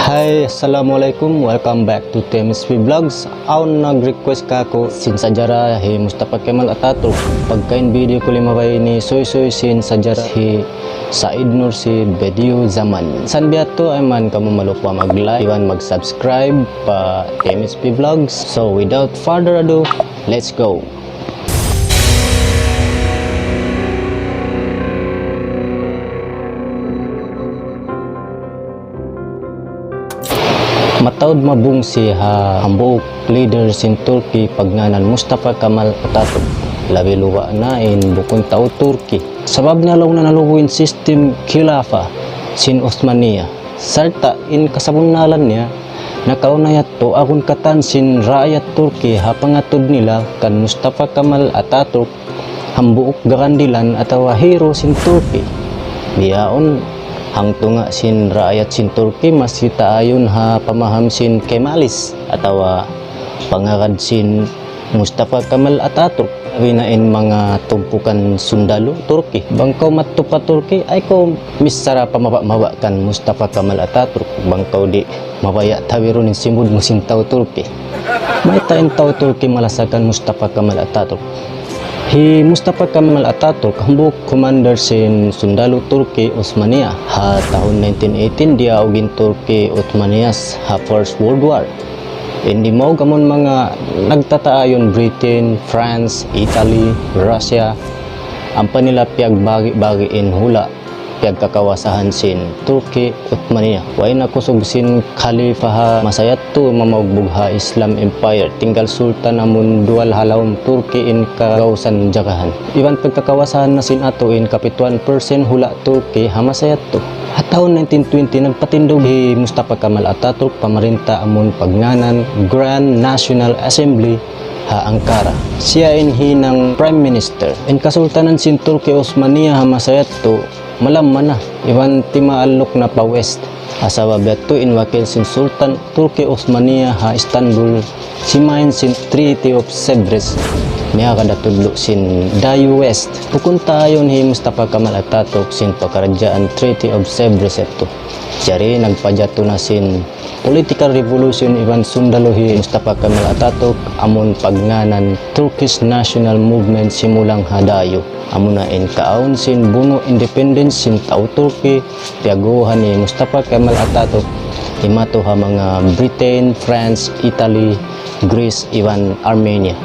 Hi, Assalamualaikum. Welcome back to TMSP Vlogs. Aun nag-request ka ko sin sajara hi Mustafa Kemal Atatürk. Pagkain video ko lima bay ni Soy sin sajara hi Said Nursi Bediu Zaman. San biato ay man kamu malupa mag-like, iwan mag-subscribe pa TMSP Vlogs. So without further ado, let's go. Matawd mabungsi ha hambog leader sin Turkey pagnganan Mustafa Kemal Atatürk. Labi luwa na in bukong tao Turkey. Sabab na law na naluwin system khilafa sin Osmania. Sarta in kasabunalan niya nakaunayat to akong katan sin rakyat Turkey ha pangatod nila kan Mustafa Kemal Atatürk hambuok garandilan atawa hero sin Turkey. Biyaon hangto nga sin rakyat sin Turkey masita ayon ha pamaham sin Kemalis atawa pangagad sin Mustafa Kemal Atatürk winain mga tumpukan sundalo Turkey. Bangkaw matupa Turkey ay ko misara pamaba kan Mustafa Kemal Atatürk. Bangkaw di mabaya tawiro nin simud mo sin tao Turkey. May tain tao Turkey malasakan Mustafa Kemal Atatürk. Hi Mustafa Kemal Atatürk hambuk commander sin sundalo Turkey Osmania ha tahun 1918 dia ugin Turkey Ottomanias ha First World War. Hindi mo gamon mga nagtataayon Britain, France, Italy, Russia ang panila piagbagi-bagi in hula piagkakawasahan sin Turkey Ottomania. Way nakusog sin Khalifa ha masayat to mamagbugha Islam Empire tinggal sultan amun dual halawm Turkey in kagawsan jagahan. Iwan pagkakawasahan na sin ato in kapituan persen hula Turkey ha masayat to. At taon 1920 nagpatindog hi Mustafa Kemal Atatürk pamarinta amun pagnganan Grand National Assembly ha Ankara. Siya hinang Prime Minister. In kasultanan sin Turkey Osmania ha masayat to malamman na iwan timaalok na pa west asawa beto in wakil sin Sultan Turkey Osmania ha Istanbul simain sin Treaty of Sevres niya kada tudlo sin Dayu West bukun tayon hi Mustafa Kemal Atatürk sin pakaradyaan Treaty of Sevres eto jari nagpajato na sin political revolution iwan sundalo hi Mustafa Kemal Atatürk amon pagnganan Turkish National Movement simulang hadayo amuna in kaon sin buno independence sin tao Turkey piaguhan ni Mustafa Kemal Atatürk imato ha mga Britain, France, Italy, Greece, iwan Armenia.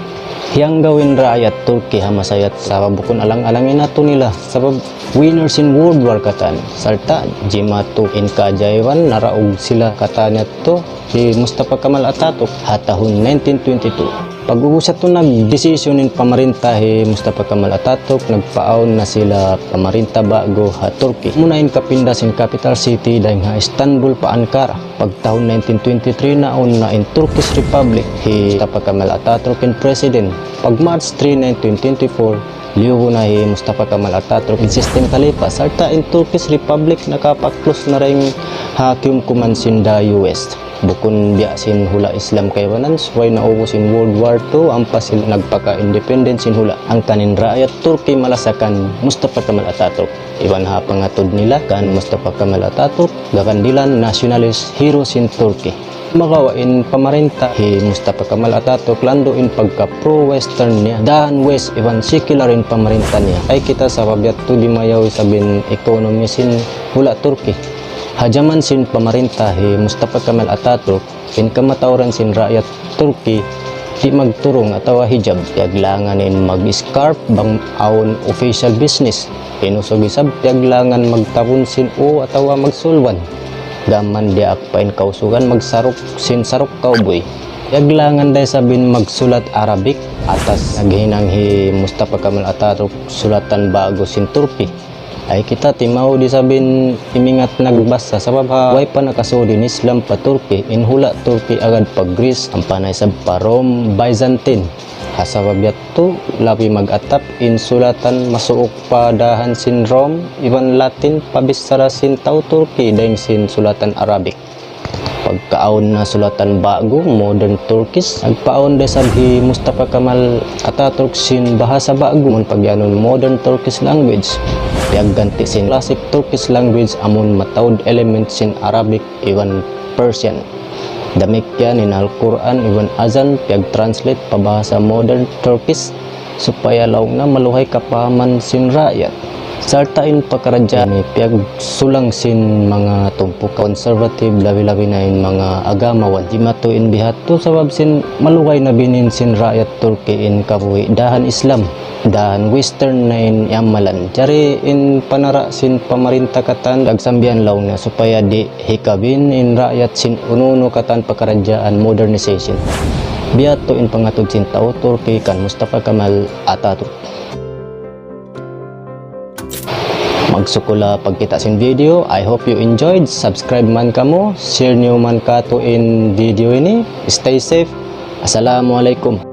Hiyang gawin rakyat Turkey ha masayat sa bukon alang-alangin nato nila sabab winners in World War katan sarta jimato in kajaywan naraog sila katanya to si Mustafa Kemal Atatürk ha tahun 1922. Pag-uusat to nag-desisyon in pamarinta hi Mustafa Kemal Atatürk nagpaaon na sila pamarinta bago ha Turkey. Muna in kapindas in capital city dahil ha Istanbul pa Ankara. Pag taon 1923 naon na in Turkish Republic hi Mustafa Kemal Atatürk in president. Pag March 3, 1924 liubo na hi Mustafa Kemal Atatürk in system khalifa sarta in Turkish Republic nakapaklos na ring hakim kuman sin Dayu West. Bukun biya sin hula Islam kaywanan suway naubo sin World War II ang pasil nagpaka-independent sin hula ang kanin rakyat Turkey malasakan Mustafa Kemal Atatürk. Iwan ha pangatod nila kan Mustafa Kemal Atatürk gakandilan nationalist hero sin Turkey. Magawain pamarinta hi Mustafa Kemal Atatürk lando in pagka pro-western niya dahan west iwan secular in pamarinta niya ay kita sa pabiat to di mayaw sabin economy sin hula Turkey. Hajaman sin pamarinta hi Mustafa Kemal Atatürk in kamatawran sin rakyat Turkey di magturong atawa hijab yaglangan in mag-scarf bang aon official business inusog isab yaglangan magtapon sin o atawa magsulwan gaman di akpain kausugan magsarok sin sarok cowboy yaglangan day sabin magsulat Arabic atas naghinang hi Mustafa Kemal Atatürk sulatan bago sin Turkey ay kita timaw di sabin imingat nagbasa sabab ha way pa nakasudin Islam pa Turkey in hula Turkey agad pag Greece ang panay sa Rome Byzantine hasabab yato labi mag-atap in sulatan masuok pa dahan sin Rome iban Latin pabisara sin tao Turkey dahil sin sulatan Arabic. Pagkaon na sulatan bago modern Turkish nagpaon de sabhi Mustafa Kemal Atatürk sin bahasa bago mon pagyanon modern Turkish language piagganti sin classic Turkish language among matawd elements sin Arabic iwan Persian. Damikyan in Al-Quran iwan azan piag-translate pabahasa modern Turkish supaya law na maluhay kapahaman sin rakyat. Sartain pakaradya ni piag sulang sin mga tumpok conservative labi-labi na in mga agamawan di matuin bihato sabab sin maluhay na binin sin rakyat Turkey in kabuhi dahan Islam dahan Western na in yamalan jari in panara sin pamarinta katan agsambian law na supaya di hikabin in rakyat sin ununo katan pakaradyaan modernization bihato in pangatod sin tao Turkey kan Mustafa Kemal Atatürk. Magsukula pagkita sin video. I hope you enjoyed. Subscribe man kamo, share niyo man kato in video ini. Stay safe. Assalamualaikum.